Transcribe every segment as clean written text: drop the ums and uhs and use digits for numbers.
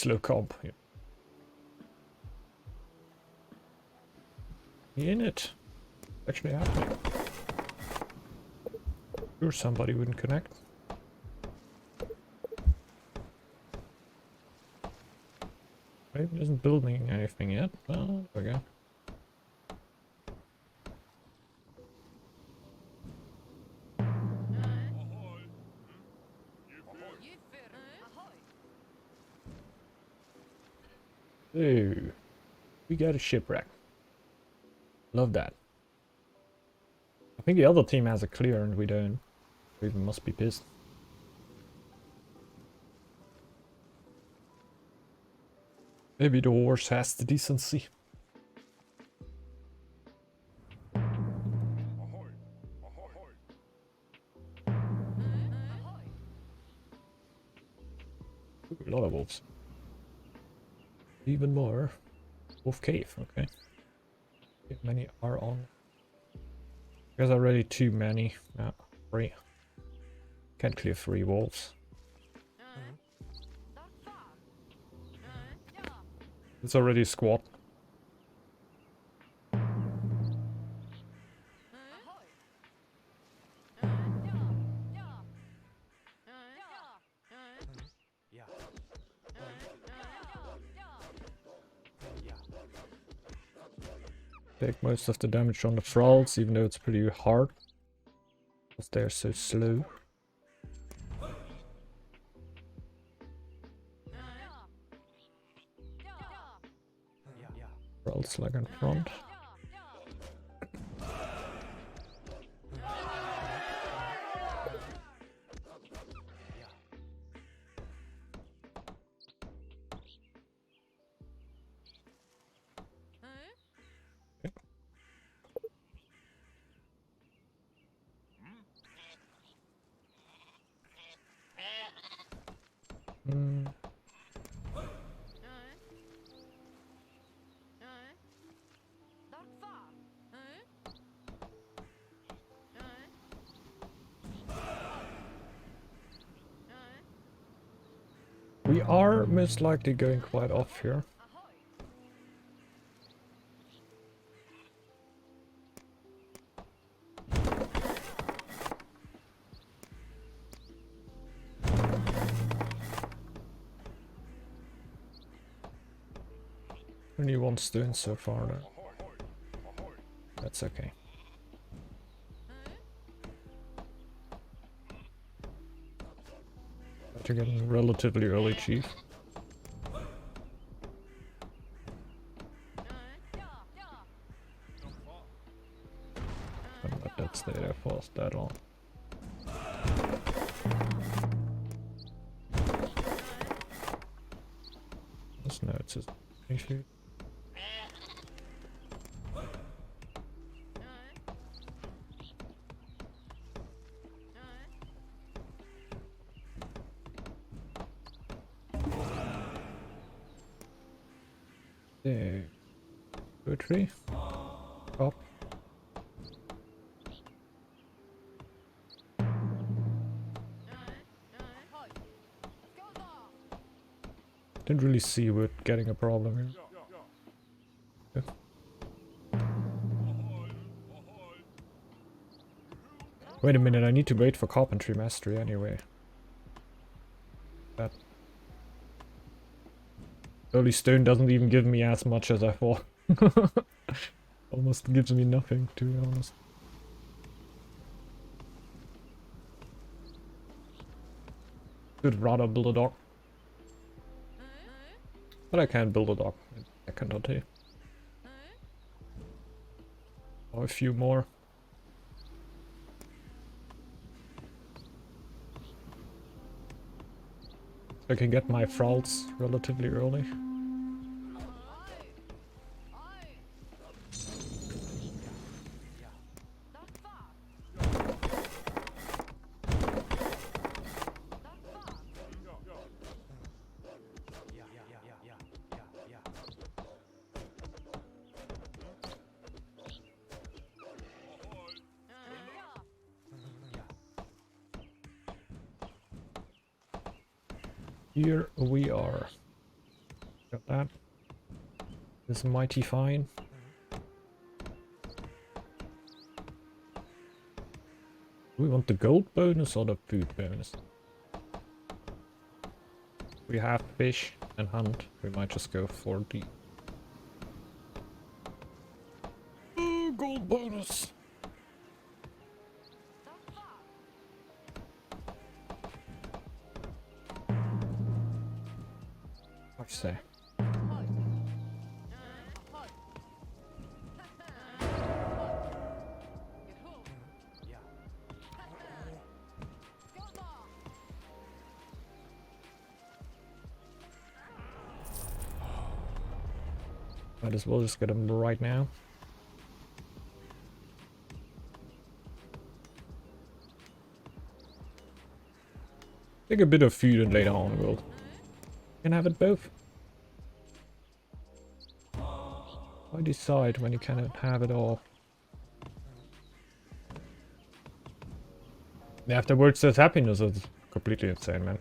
slow comp. In it. Actually happening. Sure, somebody wouldn't connect. Maybe isn't building anything yet. Oh, there we go. Ooh, we got a shipwreck. Love that. I think the other team has a clear and we don't. We must be pissed. Maybe the horse has the decency. Ooh, a lot of wolves. Even more. Wolf cave, okay. How many are on? There's already too many. No, 3. Can't clear 3 wolves. It's already a squad. Take most of the damage on the thralls, even though it's pretty hard. Because they're so slow. Thralls like in front. We are most likely going quite off here. Only 1 stone so far though. That's okay. But you're getting relatively early, chief. Don't let that stay there for us that long. No, it's just issue. There. Poetry. Up. Didn't really see we're getting a problem here. Yeah. Wait a minute, I need to wait for carpentry mastery anyway. That early stone doesn't even give me as much as I thought. Almost gives me nothing, to be honest. Could rather build a dock. But I can build a dock in a second or 2. Or a few more. I can get my thralls relatively early. Here we are. that is mighty fine. Do we want the gold bonus or the food bonus? We have fish and hunt. We might just go for the gold bonus. What you say? Might as well just get them right now. Take a bit of food and later on we'll can have it both. Why decide when you cannot have it all? Afterwards there's happiness. It's completely insane, man.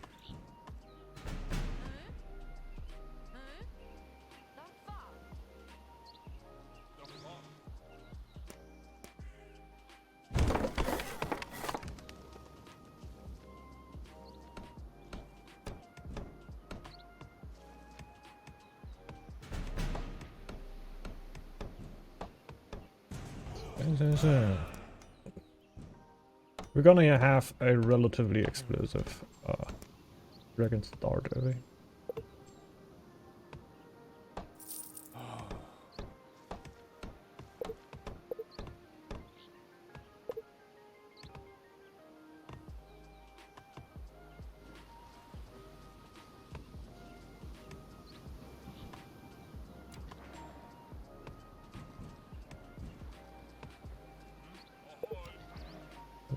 We're gonna have a relatively explosive dragon start, I think.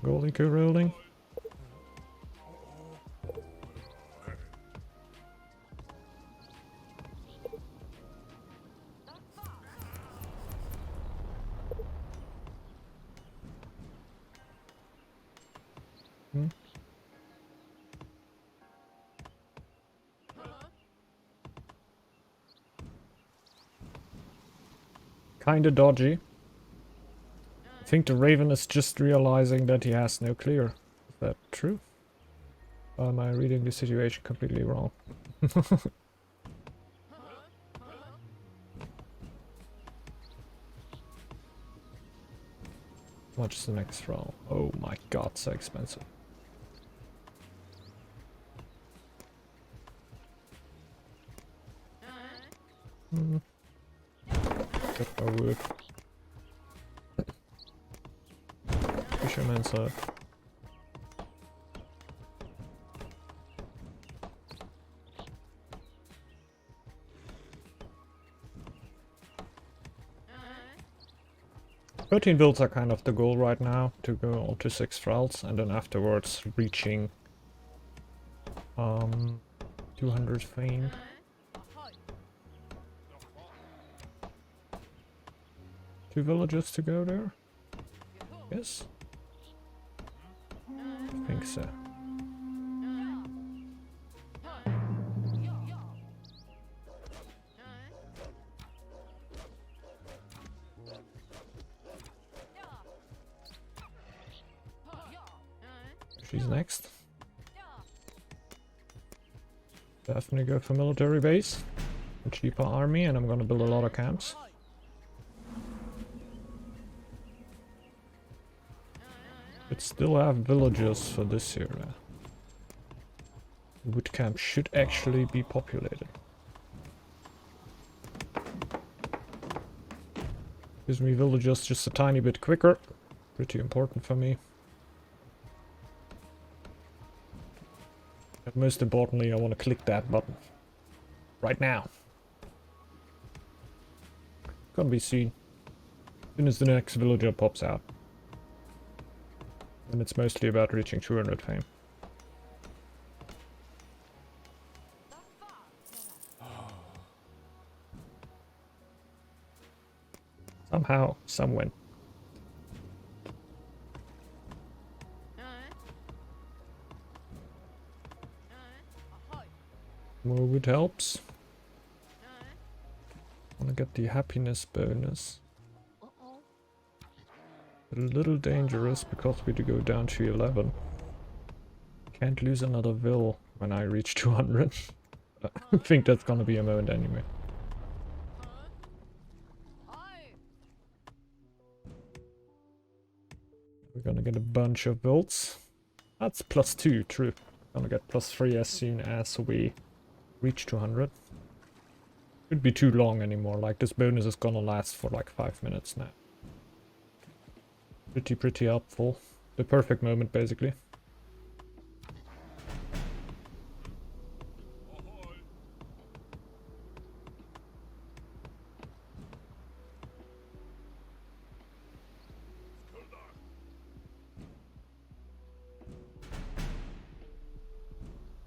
Rolling, go rolling. Kinda dodgy. I think the Raven is just realizing that he has no clear. Is that true? Or am I reading the situation completely wrong? How much is the next roll? Oh my god, so expensive. Got my wood. Fisherman's hut. Thirteen builds are kind of the goal right now, to go on to 6 thralls and then afterwards reaching 200 fame. Two villages to go there? Yes? I think so. She's next. Definitely go for military base. A cheaper army, and I'm gonna build a lot of camps. But still have villagers for this area. Wood camp should actually be populated. Gives me villagers just a tiny bit quicker. Pretty important for me. But most importantly, I want to click that button. Right now. Gonna be seen. As soon as the next villager pops out. And it's mostly about reaching 200 fame. Somehow, somewhen. More wood helps. Wanna get the happiness bonus. A little dangerous because we do go down to 11. Can't lose another will when I reach 200. I think that's gonna be a moment anyway. We're gonna get a bunch of wills. That's +2, true. Gonna get +3 as soon as we reach 200. Could be too long anymore, like this bonus is gonna last for like 5 minutes now. Pretty helpful. The perfect moment basically.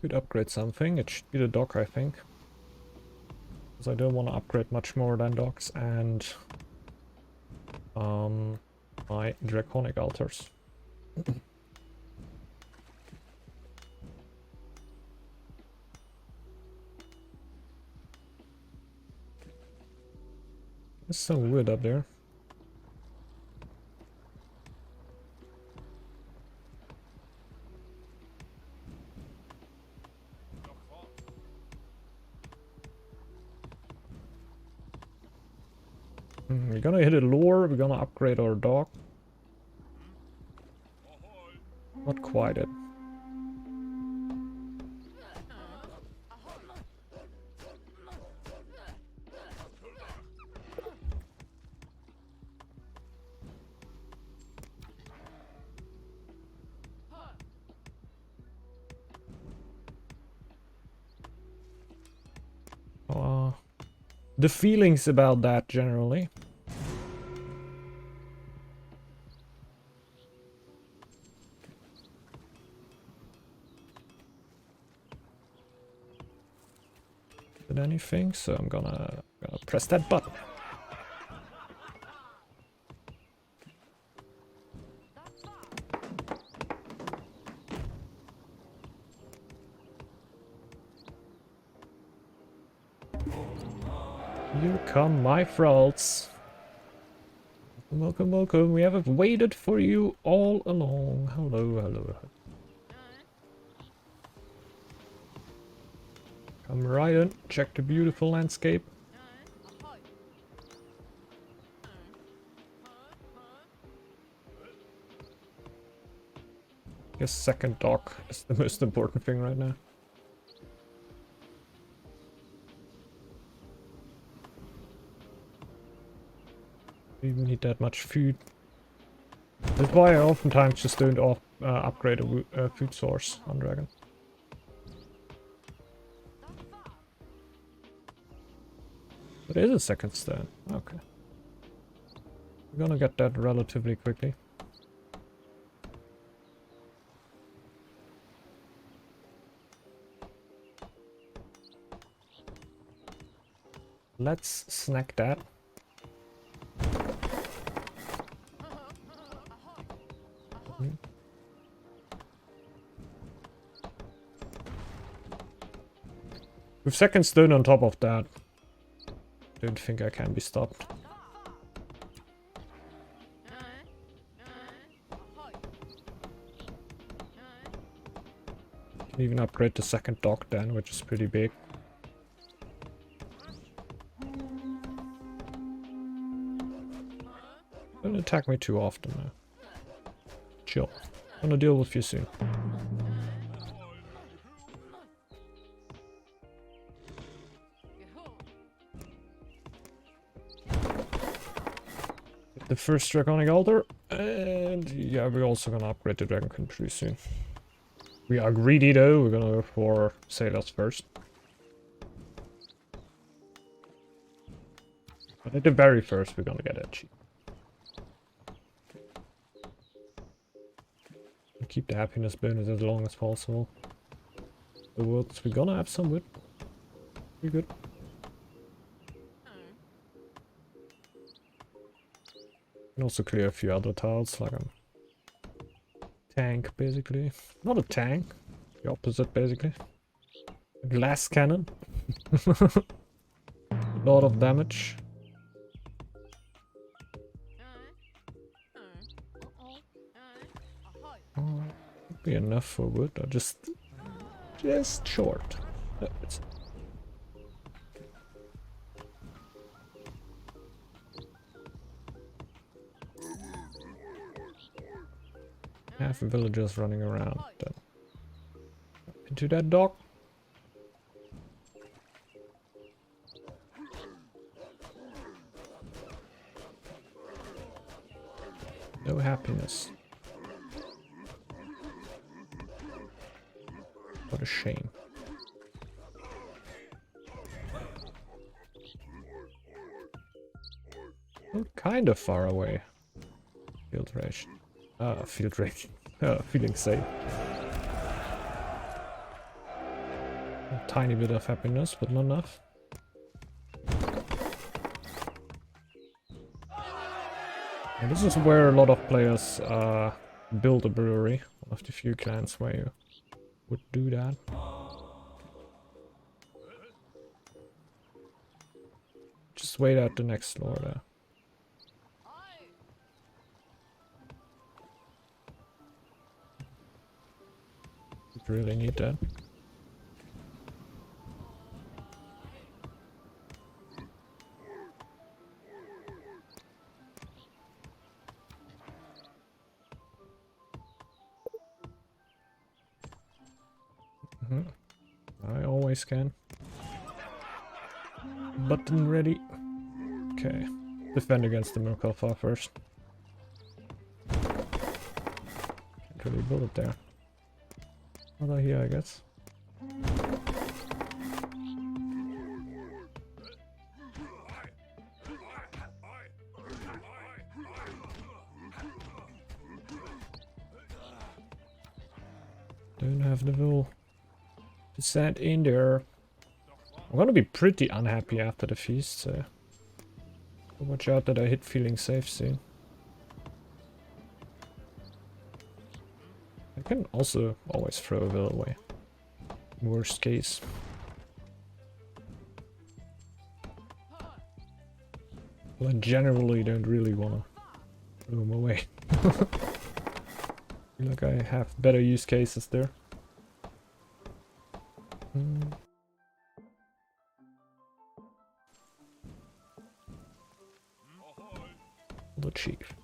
Could upgrade something. It should be the dock, I think. Because I don't want to upgrade much more than docks and my draconic altars. There's some wood up there. We're gonna hit a lure, we're gonna upgrade our dock. Not quite it. The feelings about that generally. Did anything, so I'm gonna press that button. Here come my thralls. Welcome, welcome. We have waited for you all along. Hello, hello. Come right in, check the beautiful landscape. Guess second dock is the most important thing right now. We even need that much food. That's why I oftentimes just don't upgrade a food source on Dragon. It is a second stone. Okay. We're gonna get that relatively quickly. Let's snack that. With second stone on top of that, don't think I can be stopped. Can even upgrade the second dock then, which is pretty big. Don't attack me too often now. Chill. Gonna deal with you soon. The first draconic altar, and yeah, we're also gonna upgrade the dragon country soon. We are greedy though, we're gonna go for sailors first. But at the very first, we're gonna get edgy. Keep the happiness bonus as long as possible. The worlds, we're gonna have some wood. Pretty good. And also clear a few other tiles, like a tank, basically. Not a tank, the opposite, basically. A glass cannon. lot of damage. Would be enough for wood, or just short. No, it's half villagers running around. Then. Into that dock. No happiness. What a shame. I'm kind of far away. Field ration. Field ration. Feeling safe. A tiny bit of happiness, but not enough. And this is where a lot of players build a brewery. One of the few clans where you would do that. Just wait out the next floor there. You really need that. I always can. Button ready. Okay. Defend against the Murkalfa first. Can't really build it there. Well, here, I guess. Don't have the will to set in there. I'm gonna be pretty unhappy after the feast, so watch out that I hit feeling safe soon. I can also always throw a will away. Worst case. Well, I generally don't really wanna throw them away. I feel like I have better use cases there. The chief.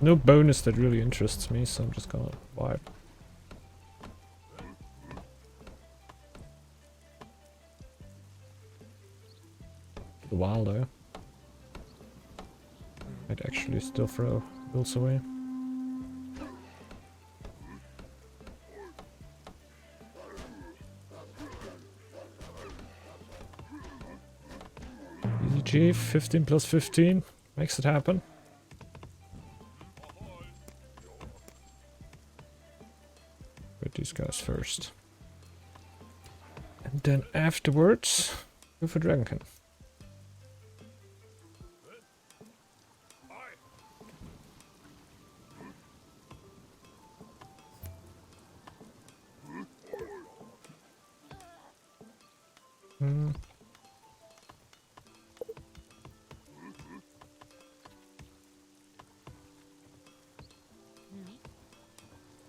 No bonus that really interests me, so I'm just gonna vibe. A while though. I'd actually still throw bills away. Easy chief, 15 plus 15 makes it happen. Put these guys first. And then afterwards, go for Dragonkin.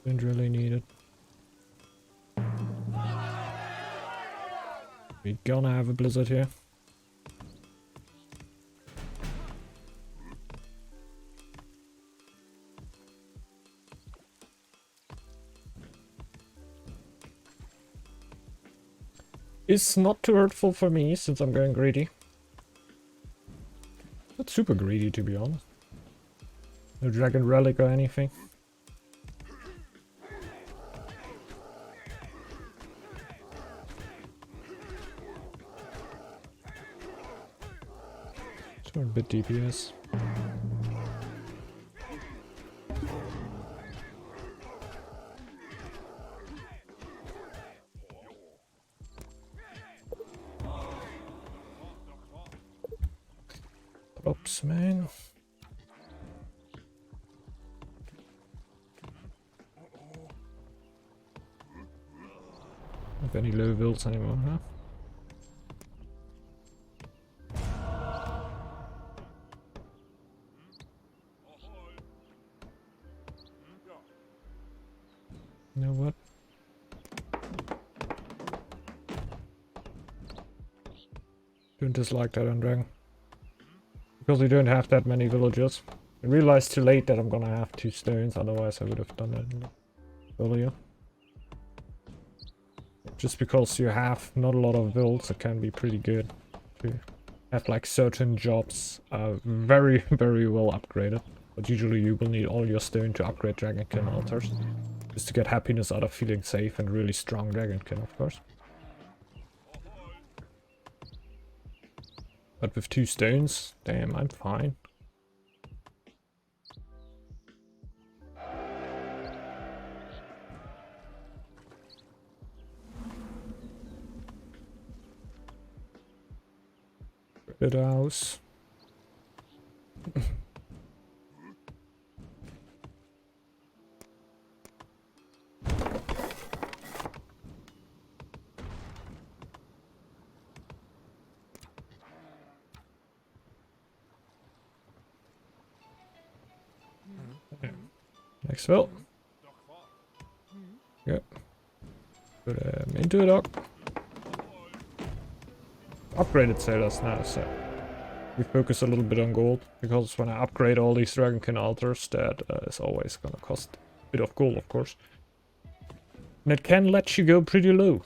Didn't really need it. We're gonna have a blizzard here. It's not too hurtful for me since I'm going greedy. Not super greedy to be honest. No dragon relic or anything. Just want a bit DPS. Props, man. have any low builds anymore, huh? You know what? Don't dislike that on Dragon. Because we don't have that many villagers. I realized too late that I'm gonna have 2 stones, otherwise I would have done that earlier. Just because you have not a lot of builds, it can be pretty good to have like certain jobs very, very well upgraded. But usually you will need all your stone to upgrade Dragonkin altars. Just to get happiness out of feeling safe and really strong Dragonkin, of course. But with 2 stones, damn, I'm fine. Good house. Next fill. Yep. Put him into a dock. Upgraded sailors now, so we focus a little bit on gold, because when I upgrade all these Dragonkin altars, that is always gonna cost a bit of gold, of course. And it can let you go pretty low.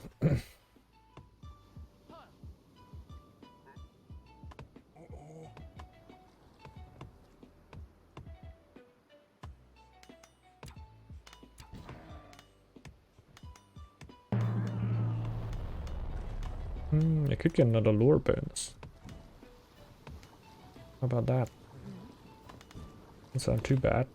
I could get another lore bonus. How about that? Doesn't sound too bad.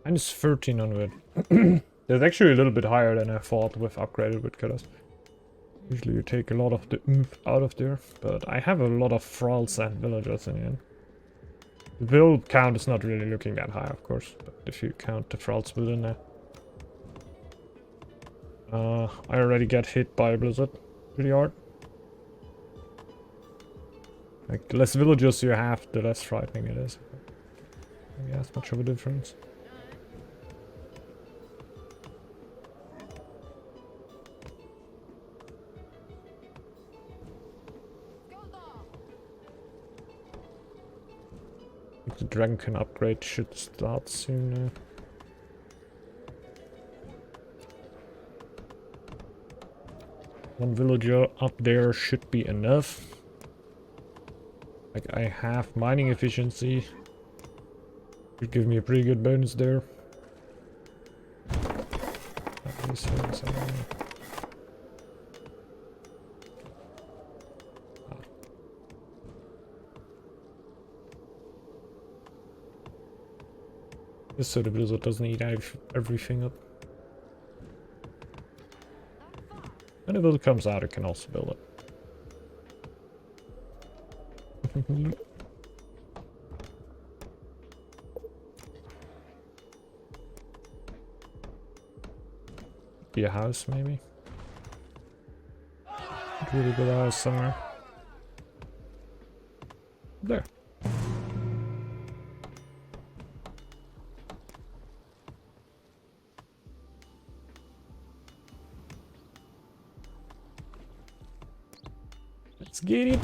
Minus 1300. That's actually a little bit higher than I thought with upgraded woodcutters. Usually you take a lot of the oomph out of there, but I have a lot of thralls and villagers in the end. The build count is not really looking that high, of course, but if you count the thralls build in there. I already get hit by a blizzard pretty hard. Like, the less villagers you have, the less frightening it is. Maybe that's much of a difference. The Dragonkin upgrade should start soon. One villager up there should be enough. Like, I have mining efficiency. Should give me a pretty good bonus there. Just so the blizzard doesn't eat everything up. When the build comes out, it can also build it. Be a house, maybe? Really good house somewhere. There. Let's get it.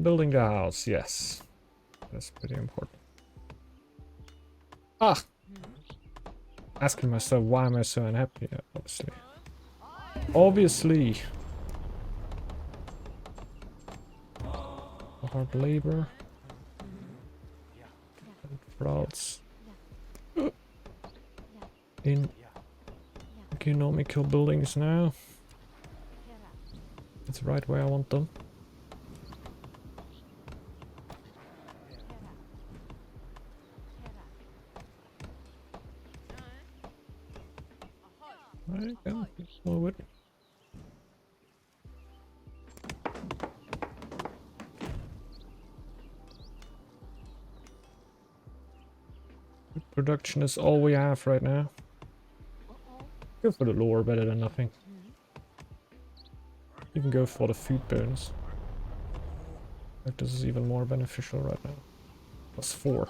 Building a house, yes. That's pretty important. Ah! Asking myself, why am I so unhappy? Yeah, obviously. Obviously! Hard labor. Frauds. In economical buildings now. It's right where I want them. production is all we have right now. Go for the lore, better than nothing. Even go for the food bonus. Like this is even more beneficial right now. +4.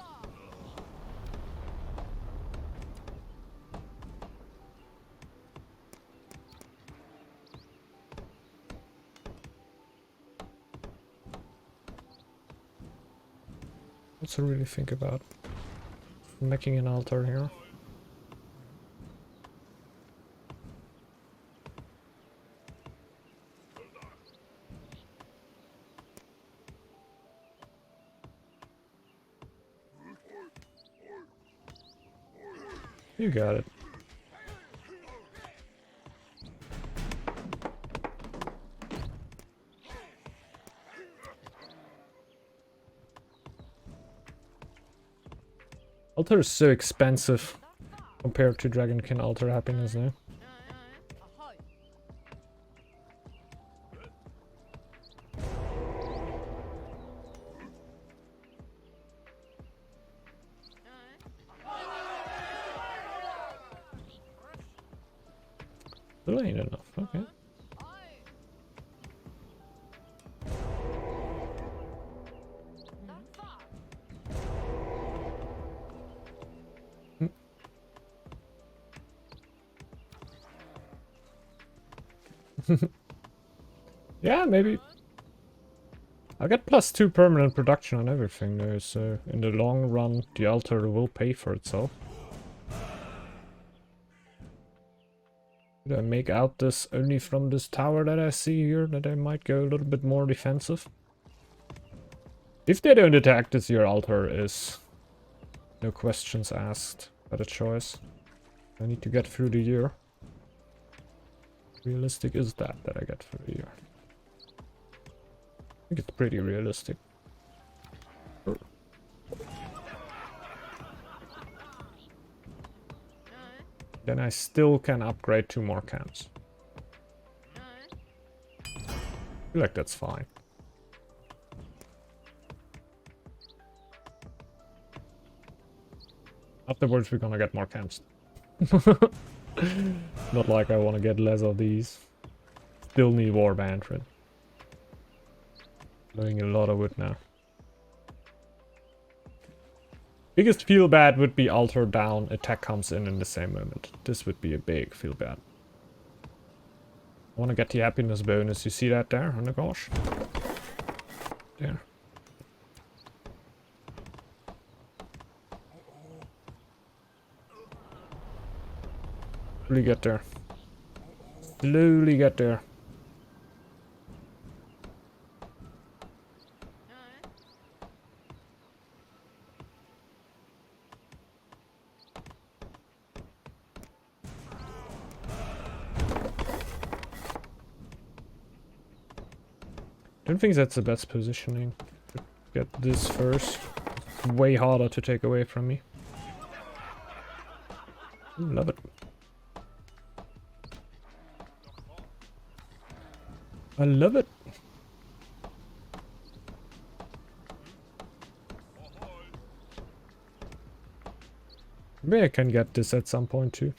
Also really think about making an altar here. You got it. Altar is so expensive compared to Dragonkin Altar Happiness now. Still ain't enough, okay. Yeah, maybe. I'll get +2 permanent production on everything though, so in the long run the altar will pay for itself. Did I make out this only from this tower that I see here, that I might go a little bit more defensive? If they don't attack this, your altar is no questions asked by the choice. I need to get through the year. Realistic is that I get through the year? I think it's pretty realistic. Then I still can upgrade 2 more camps. I feel like that's fine. Afterwards we're gonna get more camps. Not like I want to get less of these. Still need warband, right? Doing a lot of wood now. Biggest feel bad would be altar down, attack comes in the same moment. This would be a big feel bad. I want to get the happiness bonus. You see that there? Oh my gosh. There. Slowly get there. Slowly get there. I don't think that's the best positioning. Get this first. It's way harder to take away from me. Love it. I love it. Maybe I can get this at some point too.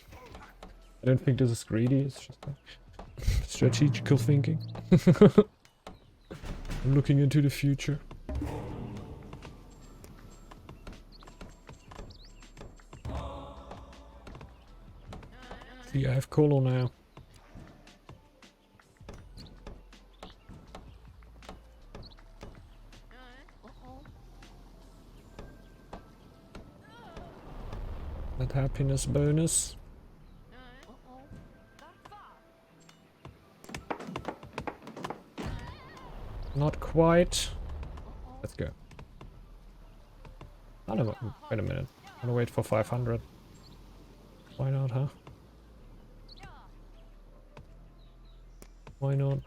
I don't think this is greedy, it's just like strategical thinking. I'm looking into the future. See, I have Colo now. That happiness bonus. Not quite. Let's go. Oh, no, wait a minute. I'm gonna wait for 500. Why not, huh? Why not?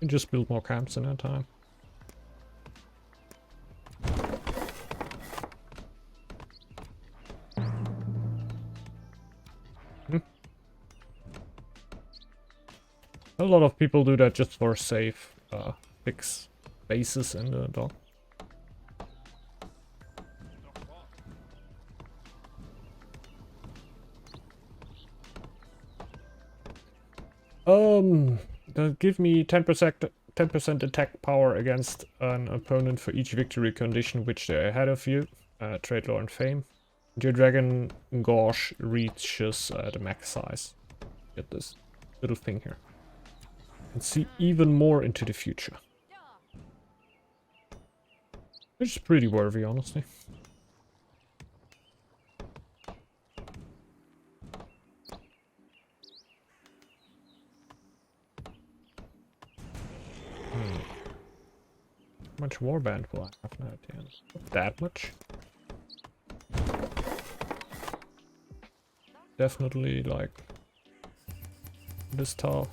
You just build more camps in that time. A lot of people do that just for safe, fix bases in the dock. They'll give me 10% attack power against an opponent for each victory condition which they're ahead of you. Trade lore and fame. Your dragon gauge reaches the max size. Get this little thing here. And see even more into the future. Which is pretty worthy, honestly. How much warband will I have now at the end? Not that much. Definitely like this tall.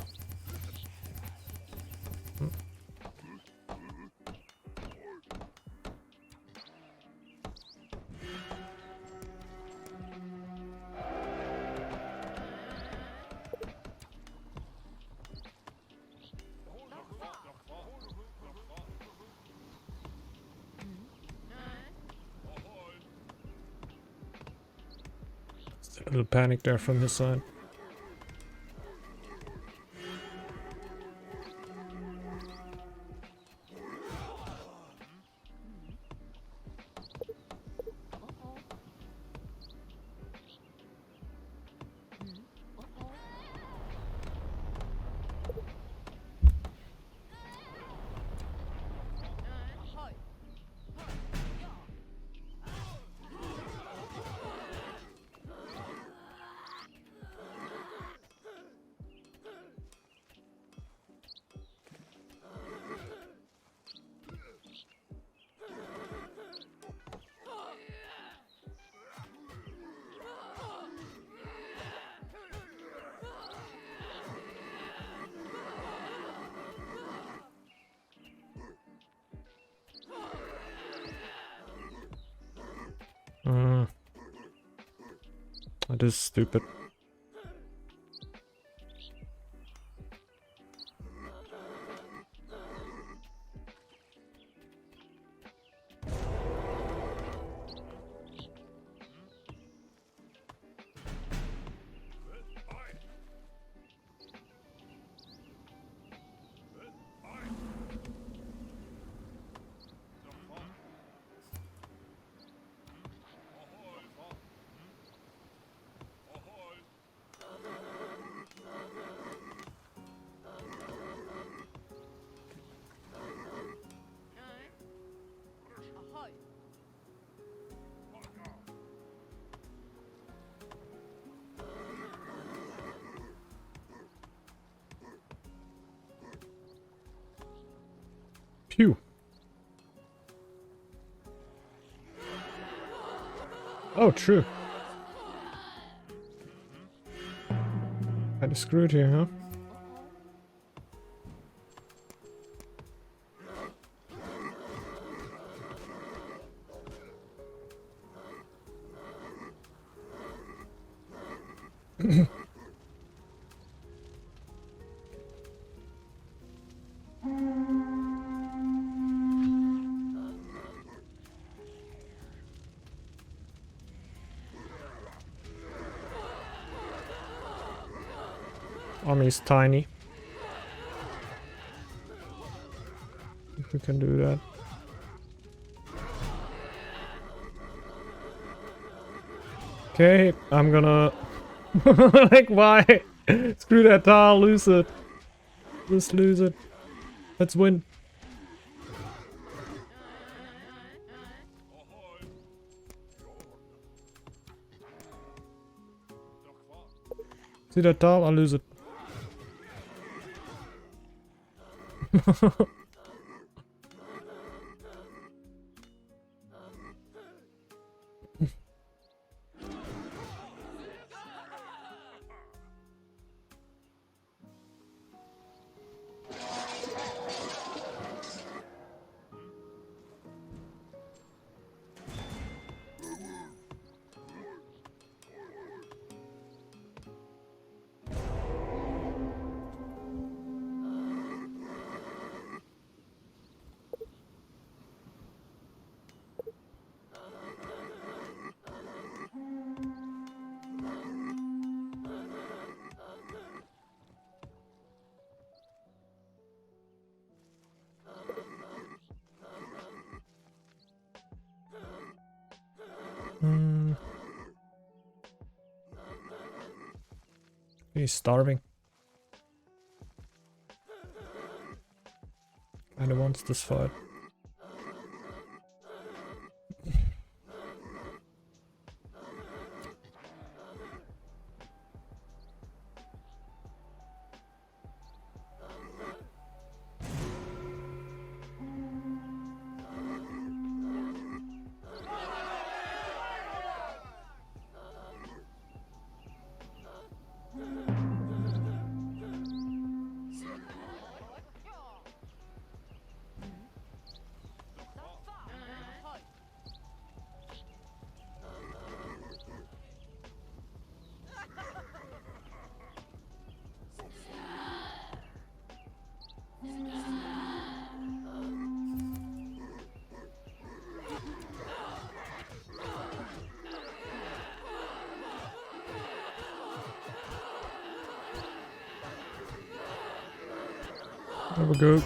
A little panic there from his side. That is stupid. Phew. Oh, true. Kinda screwed here, huh? Army is tiny. If we can do that. Okay, I'm gonna... like, why? Screw that tile, lose it. Just lose it. Let's win. See that tile? I'll lose it. He's starving. Kinda wants this fight. There we go.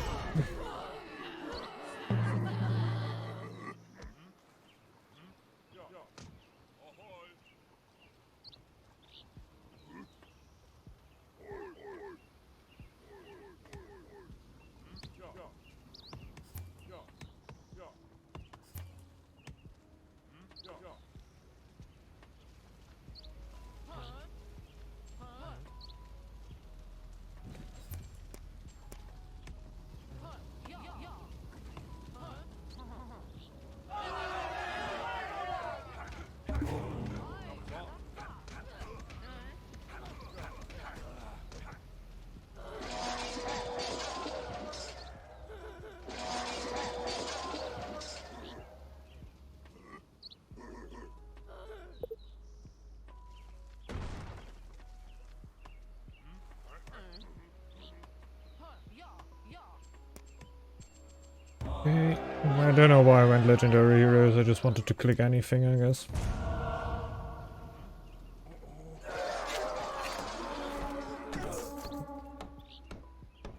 Okay. I don't know why I went legendary heroes, I just wanted to click anything, I guess.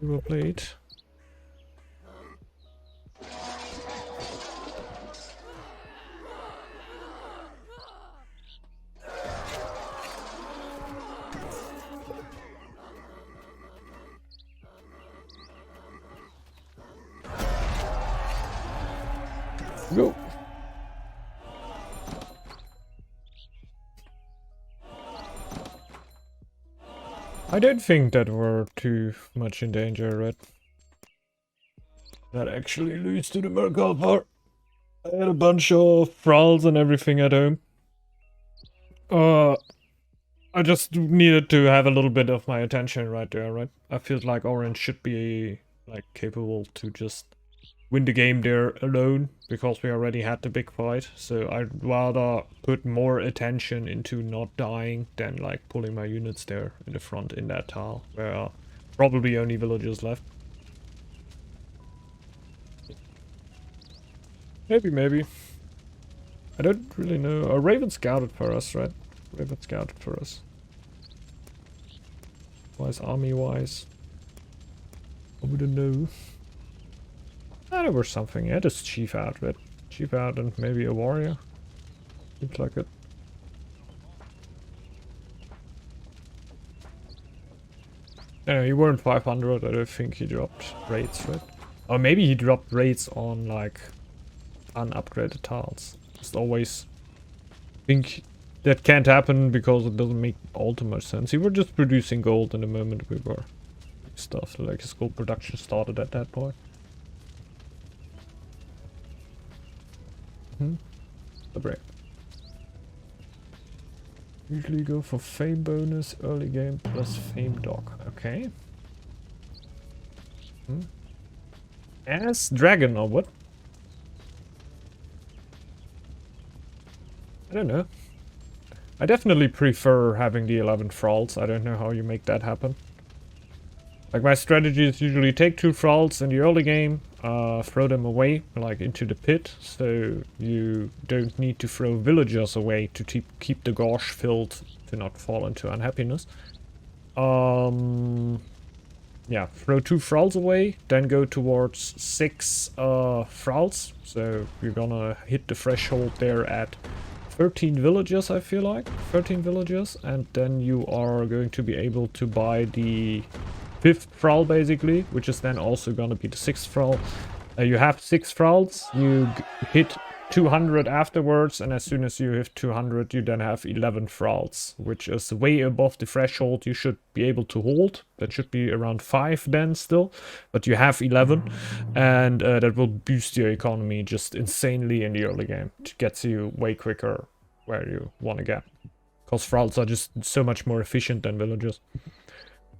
Hero plate. Go. I don't think that we're too much in danger, right? That actually leads to the Merkle part. I had a bunch of thralls and everything at home. I just needed to have a little bit of my attention right there, right? I feel like Orange should be like capable to just win the game there alone, because we already had the big fight. So I'd rather put more attention into not dying than like pulling my units there in the front in that tile, where are probably only villagers left. Maybe. I don't really know. Raven scouted for us, right? Raven scouted for us. Wise army-wise. I wouldn't know. Ah, there was something. Yeah, just chief out, right? Chief out and maybe a warrior. Seems like it. No, he weren't 500. I don't think he dropped raids, right? Or maybe he dropped raids on like unupgraded tiles. Just always think that can't happen because it doesn't make all too much sense. He were just producing gold in the moment we were stuff. Like his gold production started at that point. The break. Usually go for fame bonus, early game plus fame dog. Okay. As dragon or what? I don't know. I definitely prefer having the 11 thralls. I don't know how you make that happen. Like my strategy is usually take 2 thralls in the early game, throw them away, like into the pit, so you don't need to throw villagers away to keep the gauge filled to not fall into unhappiness. Yeah, throw 2 thralls away, then go towards 6 thralls, so you're gonna hit the threshold there at 13 villagers, I feel like. 13 villagers, and then you are going to be able to buy the 5th thrall, basically, which is then also going to be the 6th thrall. You have 6 thralls, you hit 200 afterwards, and as soon as you hit 200, you then have 11 thralls, which is way above the threshold you should be able to hold. That should be around 5 then still, but you have 11, and that will boost your economy just insanely in the early game. It gets you way quicker where you want to get, because thralls are just so much more efficient than villagers.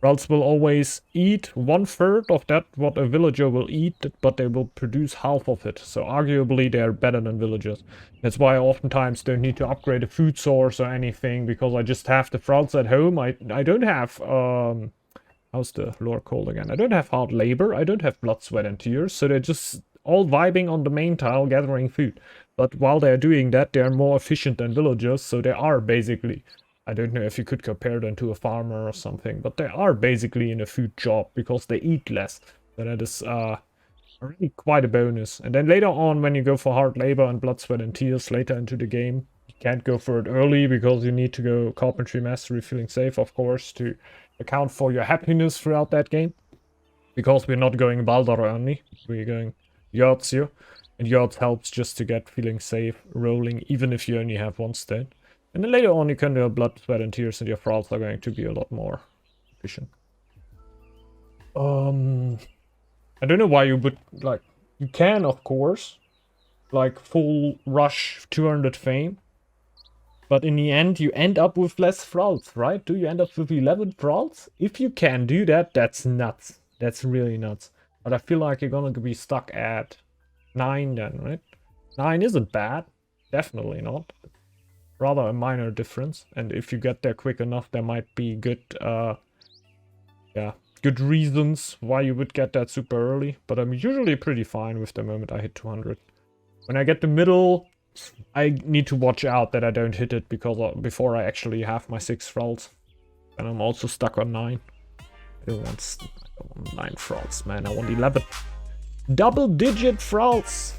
Thralls will always eat 1/3 of that what a villager will eat, but they will produce half of it. So arguably they're better than villagers. That's why I oftentimes don't need to upgrade a food source or anything, because I just have the thralls at home. I don't have how's the lore called again? I don't have hard labor, I don't have blood, sweat and tears, so they're just all vibing on the main tile gathering food. But while they're doing that, they're more efficient than villagers, so they are basically, I don't know if you could compare them to a farmer or something, but they are basically in a food job because they eat less. So that is really quite a bonus. And then later on, when you go for hard labor and blood, sweat and tears later into the game, you can't go for it early because you need to go carpentry mastery, feeling safe, of course, to account for your happiness throughout that game. Because we're not going Baldur only, we're going Yggdrasil. And Yggdrasil helps just to get feeling safe rolling, even if you only have 1 state. And then later on you can do blood, sweat and tears, and your thralls are going to be a lot more efficient. I don't know why you would, like, you can of course, like, full rush 200 fame. But in the end you end up with less thralls, right? Do you end up with 11 thralls? If you can do that, that's nuts. That's really nuts. But I feel like you're gonna be stuck at 9 then, right? 9 isn't bad. Definitely not. Rather a minor difference, and if you get there quick enough, there might be good good reasons why you would get that super early, but I'm usually pretty fine with the moment I hit 200. When I get the middle, I need to watch out that I don't hit it, because before I actually have my 6 thralls, and I'm also stuck on 9. I don't want 9 thralls, man, I want 11. Double-digit thralls!